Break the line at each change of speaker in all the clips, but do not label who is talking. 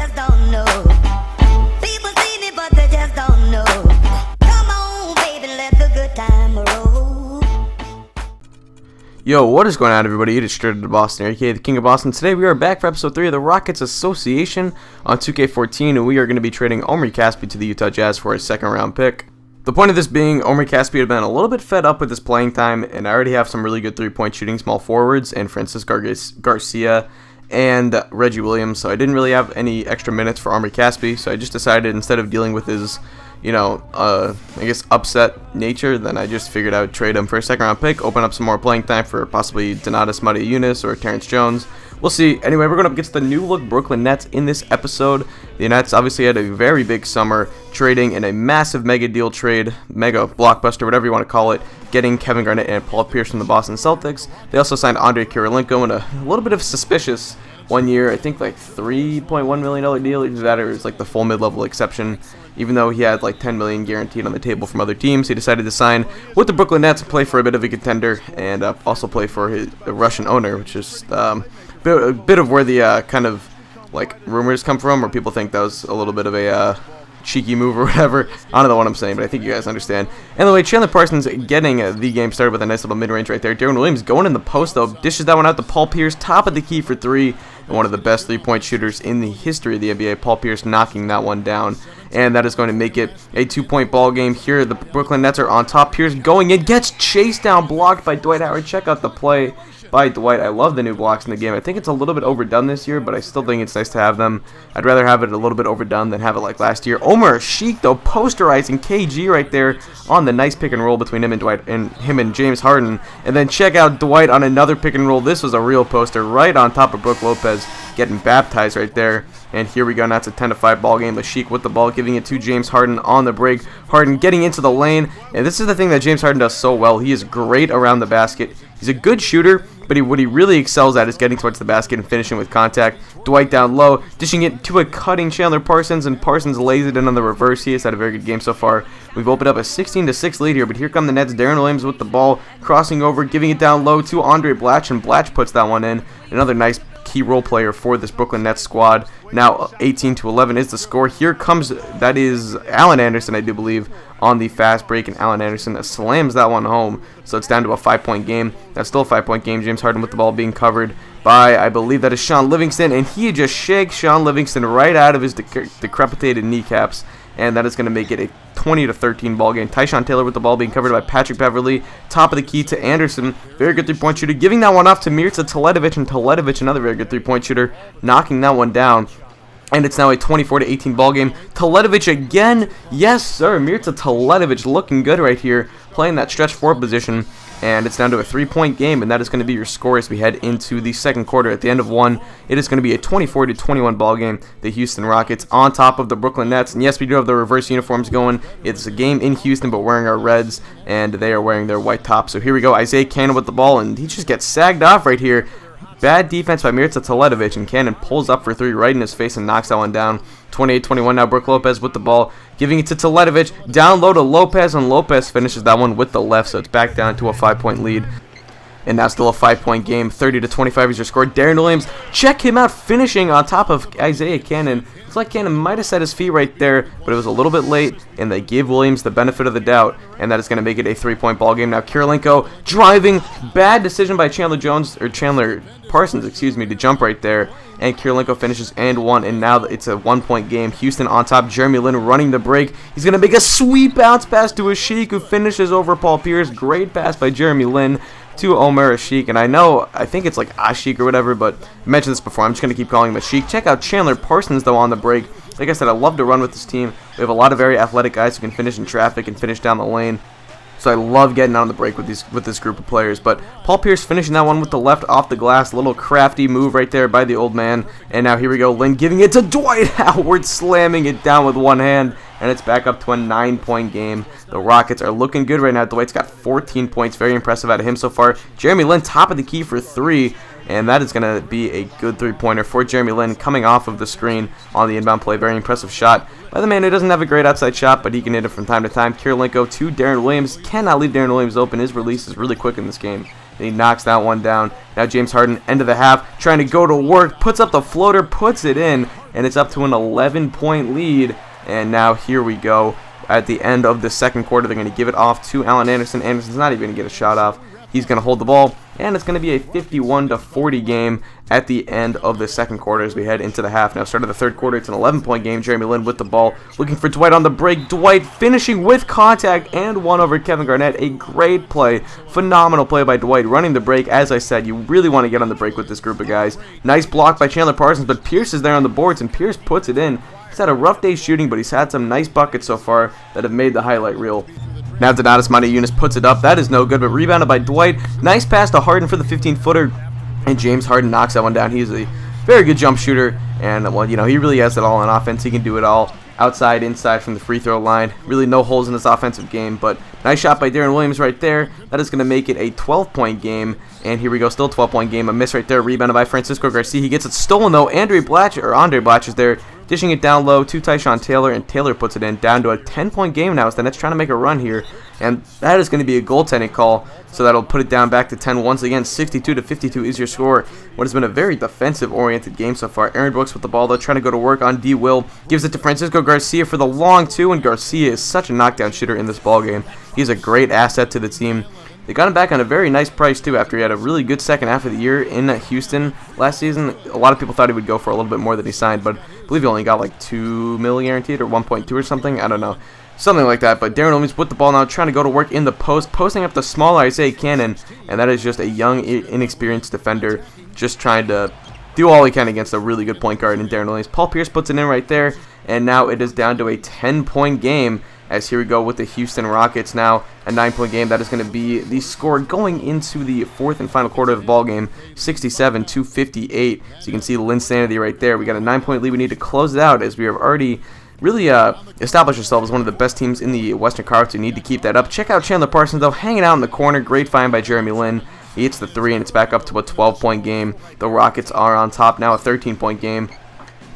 just don't know. People see me, but they just don't know. Come on, baby, let the good time roll.
Yo, what is going on, everybody? It is Straight to Boston, aka the King of Boston. Today we are back for episode 3 of the Rockets Association on 2K14, and we are going to be trading Omri Casspi to the Utah Jazz for a second round pick. The point of this being, Omri Casspi had been a little bit fed up with his playing time, and I already have some really good three-point shooting small forwards in Francis Garcia and Reggie Williams, so I didn't really have any extra minutes for Omri Casspi, so I just decided instead of dealing with his, I guess upset nature, then I just figured I would trade him for a second round pick, open up some more playing time for possibly Donatas Motiejunas or Terrence Jones. We'll see. Anyway, we're going to get to the new look Brooklyn Nets in this episode. The Nets obviously had a very big summer, trading in a massive mega deal trade, mega blockbuster, whatever you want to call it, getting Kevin Garnett and Paul Pierce from the Boston Celtics. They also signed Andre Kirilenko in a little bit of suspicious 1 year, I think like $3.1 million deal. Either that or it was like the full mid-level exception. Even though he had like $10 million guaranteed on the table from other teams, he decided to sign with the Brooklyn Nets and play for a bit of a contender, and also play for the Russian owner, which is a bit of where the kind of like rumors come from, where people think that was a little bit of a cheeky move or whatever. I don't know what I'm saying, but I think you guys understand. Anyway, Chandler Parsons getting the game started with a nice little mid-range right there. Darren Williams going in the post, though, dishes that one out to Paul Pierce, top of the key for three, and one of the best three-point shooters in the history of the NBA. Paul Pierce knocking that one down, and that is going to make it a 2-point ball game here. The Brooklyn Nets are on top. Pierce going in, gets chased down, blocked by Dwight Howard. Check out the play by Dwight. I love the new blocks in the game. I think it's a little bit overdone this year, but I still think it's nice to have them. I'd rather have it a little bit overdone than have it like last year. Omer Sheik, though, posterizing KG right there on the nice pick and roll between him and Dwight and him and James Harden. And then check out Dwight on another pick and roll. This was a real poster right on top of Brook Lopez, getting baptized right there. And here we go. Now it's a 10-5 ball game. The Sheik with the ball, giving it to James Harden on the break. Harden getting into the lane. And this is the thing that James Harden does so well. He is great around the basket. He's a good shooter, but what he really excels at is getting towards the basket and finishing with contact. Dwight down low, dishing it to a cutting Chandler Parsons, and Parsons lays it in on the reverse. He has had a very good game so far. We've opened up a 16-6 lead here, but here come the Nets. Darren Williams with the ball, crossing over, giving it down low to Andre Blatch, and Blatch puts that one in. Another nice key role player for this Brooklyn Nets squad. Now 18-11 is the score. Here comes, that is Allen Anderson, I do believe, on the fast break, and Allen Anderson slams that one home. So it's down to a 5-point game. That's still a 5-point game. James Harden with the ball being covered by, I believe that is Sean Livingston, and he just shakes Sean Livingston right out of his decrepitated kneecaps, and that is going to make it a 20-13 ball game. Tyshawn Taylor with the ball being covered by Patrick Beverly. Top of the key to Anderson. Very good three-point shooter. Giving that one off to Mirza Teletovic, and Teletovic, another very good three-point shooter, knocking that one down. And it's now a 24-18 ball game. Teletovic again. Yes, sir. Mirza Teletovic looking good right here, playing that stretch forward position. And it's down to a 3-point game, and that is going to be your score as we head into the second quarter. At the end of one, it is going to be a 24-21 ball game. The Houston Rockets on top of the Brooklyn Nets. And yes, we do have the reverse uniforms going. It's a game in Houston, but wearing our reds, and they are wearing their white tops. So here we go. Isaiah Cannon with the ball, and he just gets sagged off right here. Bad defense by Mirza Teletovic, and Cannon pulls up for three right in his face and knocks that one down. 28-21 now. Brook Lopez with the ball, giving it to Teletovic. Down low to Lopez, and Lopez finishes that one with the left, so it's back down to a 5-point lead. And now still a 5-point game. 30-25 is your score. Darren Williams, check him out, finishing on top of Isaiah Cannon. It's like Cannon might have set his feet right there, but it was a little bit late, and they give Williams the benefit of the doubt, and that is going to make it a 3-point ball game. Now Kirilenko driving, bad decision by Chandler Parsons, to jump right there, and Kirilenko finishes and one, and now it's a 1-point game. Houston on top. Jeremy Lin running the break. He's going to make a sweet bounce pass to Ashik, who finishes over Paul Pierce. Great pass by Jeremy Lin to Omer Ashik, and I think it's like Ashik or whatever, but I mentioned this before. I'm just going to keep calling him Ashik. Check out Chandler Parsons, though, on the break. Like I said, I love to run with this team. We have a lot of very athletic guys who can finish in traffic and finish down the lane. So I love getting on the break with this group of players. But Paul Pierce finishing that one with the left off the glass. Little crafty move right there by the old man. And now here we go. Lin giving it to Dwight Howard, slamming it down with one hand. And it's back up to a 9-point game. The Rockets are looking good right now. Dwight's got 14 points. Very impressive out of him so far. Jeremy Lin top of the key for 3. And that is going to be a good three-pointer for Jeremy Lin coming off of the screen on the inbound play. Very impressive shot by the man who doesn't have a great outside shot, but he can hit it from time to time. Kirilenko to Darren Williams. Cannot leave Darren Williams open. His release is really quick in this game. and he knocks that one down. Now James Harden, end of the half, trying to go to work, puts up the floater, puts it in, and it's up to an 11-point lead. And now here we go. At the end of the second quarter, they're going to give it off to Allen Anderson. Anderson's not even going to get a shot off. He's going to hold the ball, and it's going to be a 51-40 game at the end of the second quarter as we head into the half. Now, start of the third quarter, it's an 11-point game. Jeremy Lin with the ball, looking for Dwight on the break. Dwight finishing with contact and one over Kevin Garnett. A great play, phenomenal play by Dwight, running the break. As I said, you really want to get on the break with this group of guys. Nice block by Chandler Parsons, but Pierce is there on the boards, and Pierce puts it in. He's had a rough day shooting, but he's had some nice buckets so far that have made the highlight reel. Now Donatas Motiejunas puts it up. That is no good, but rebounded by Dwight. Nice pass to Harden for the 15-footer, and James Harden knocks that one down. He's a very good jump shooter, and, well, you know, he really has it all on offense. He can do it all, outside, inside, from the free throw line. Really no holes in his offensive game, but nice shot by Darren Williams right there. That is going to make it a 12-point game, and here we go, still 12-point game. A miss right there, rebounded by Francisco Garcia. He gets it stolen, though. Andre Blatch is there, dishing it down low to Tyshawn Taylor, and Taylor puts it in, down to a 10-point game now as the Nets trying to make a run here, and that is going to be a goaltending call, so that'll put it down back to 10 once again. 62-52 is your score. What has been a very defensive-oriented game so far. Aaron Brooks with the ball, though, trying to go to work on D. Will, gives it to Francisco Garcia for the long two, and Garcia is such a knockdown shooter in this ballgame. He's a great asset to the team. They got him back on a very nice price, too, after he had a really good second half of the year in Houston last season. A lot of people thought he would go for a little bit more than he signed, but I believe he only got like $2 million guaranteed or 1.2 or something. I don't know. Something like that. But Darren Williams with the ball now, trying to go to work in the post, posting up the smaller Isaiah Cannon, and that is just a young, inexperienced defender just trying to do all he can against a really good point guard in Darren Williams. Paul Pierce puts it in right there, and now it is down to a 10-point game. As here we go with the Houston Rockets now, a 9-point game. That is going to be the score going into the fourth and final quarter of the ball game, 67-58. So you can see Lin Sanity right there. We got a 9-point lead. We need to close it out as we have already really established ourselves as one of the best teams in the Western Conference. We need to keep that up. Check out Chandler Parsons, though, hanging out in the corner. Great find by Jeremy Lin. He hits the three, and it's back up to a 12-point game. The Rockets are on top now, a 13-point game.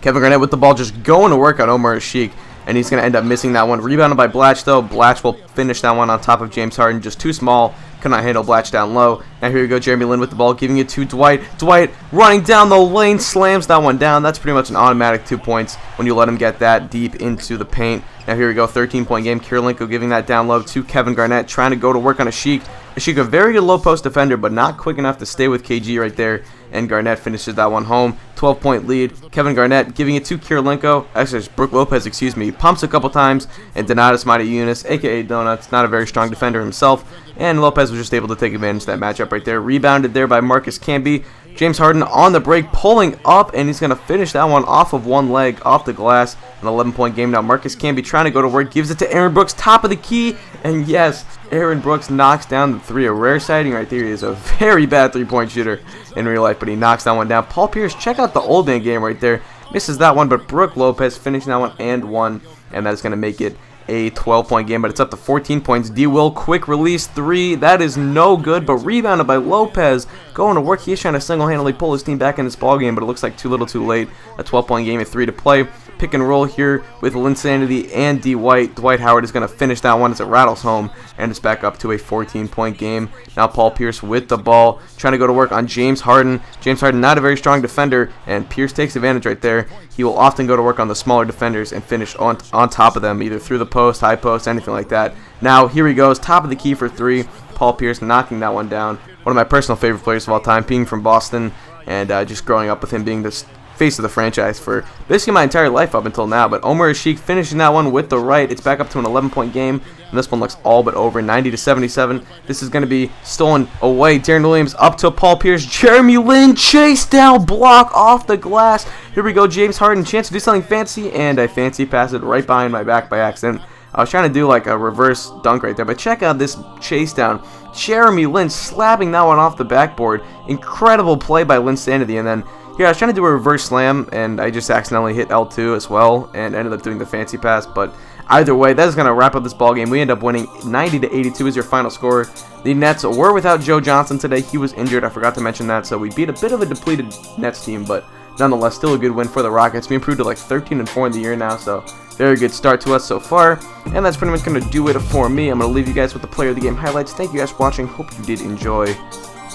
Kevin Garnett with the ball, just going to work on Omar Asik, and he's going to end up missing that one. Rebounded by Blatch, though. Blatch will finish that one on top of James Harden. Just too small. Could not handle Blatch down low. Now here we go, Jeremy Lin with the ball, giving it to Dwight. Dwight running down the lane, slams that one down. That's pretty much an automatic 2 points when you let him get that deep into the paint. Now here we go, 13-point game. Kirilenko giving that down low to Kevin Garnett, trying to go to work on Asik. Asik, a very good low post defender, but not quick enough to stay with KG right there. And Garnett finishes that one home. 12-point lead. Kevin Garnett giving it to Kirilenko. Actually, it's Brook Lopez, excuse me. Pumps a couple times. And Donatas Motiejunas, a.k.a. Donuts, not a very strong defender himself. And Lopez was just able to take advantage of that matchup right there. Rebounded there by Marcus Camby. James Harden on the break, pulling up, and he's going to finish that one off of one leg, off the glass. An 11-point game now. Marcus Camby trying to go to work, gives it to Aaron Brooks, top of the key, and yes, Aaron Brooks knocks down the three. A rare sighting right there. He is a very bad three-point shooter in real life, but he knocks that one down. Paul Pierce, check out the old man game right there. Misses that one, but Brook Lopez finishing that one and one, and that is going to make it a 12-point game, but it's up to 14 points. D. Will, quick release three. That is no good, but rebounded by Lopez. Going to work. He's trying to single-handedly pull his team back in this ball game, but it looks like too little too late. A 12-point game at 3 to play. Pick and roll here with Linsanity and D. White. Dwight Howard is going to finish that one as it rattles home, and it's back up to a 14-point game. Now Paul Pierce with the ball, trying to go to work on James Harden. James Harden, not a very strong defender, and Pierce takes advantage right there. He will often go to work on the smaller defenders and finish on top of them, either through the post, high post, anything like that. Now here he goes, top of the key for three. Paul Pierce knocking that one down. One of my personal favorite players of all time, being from Boston, and just growing up with him being this face of the franchise for basically my entire life up until now. But Omar Asik finishing that one with the right. It's back up to an 11-point game, and this one looks all but over, 90-77. This is going to be stolen away. Darren Williams up to Paul Pierce. Jeremy Lin, chase down, block off the glass. Here we go, James Harden, chance to do something fancy, and I fancy pass it right behind my back by accident. I was trying to do like a reverse dunk right there, but check out this chase down. Jeremy Lin slapping that one off the backboard. Incredible play by Linsanity, and then here I was trying to do a reverse slam, and I just accidentally hit L2 as well, and ended up doing the fancy pass. But either way, that is going to wrap up this ball game. We end up winning 90-82 is your final score. The Nets were without Joe Johnson today. He was injured. I forgot to mention that. So we beat a bit of a depleted Nets team, but nonetheless, still a good win for the Rockets. We improved to like 13-4 in the year now, so very good start to us so far. And that's pretty much going to do it for me. I'm going to leave you guys with the player of the game highlights. Thank you guys for watching. Hope you did enjoy.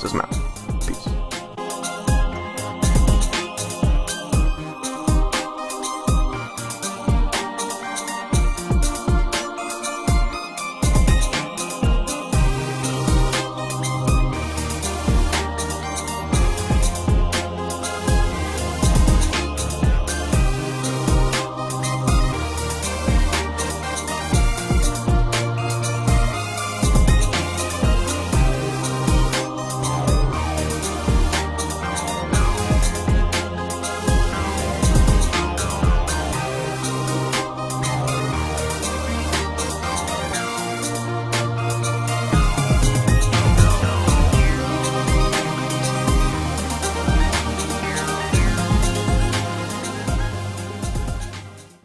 Says I'm out.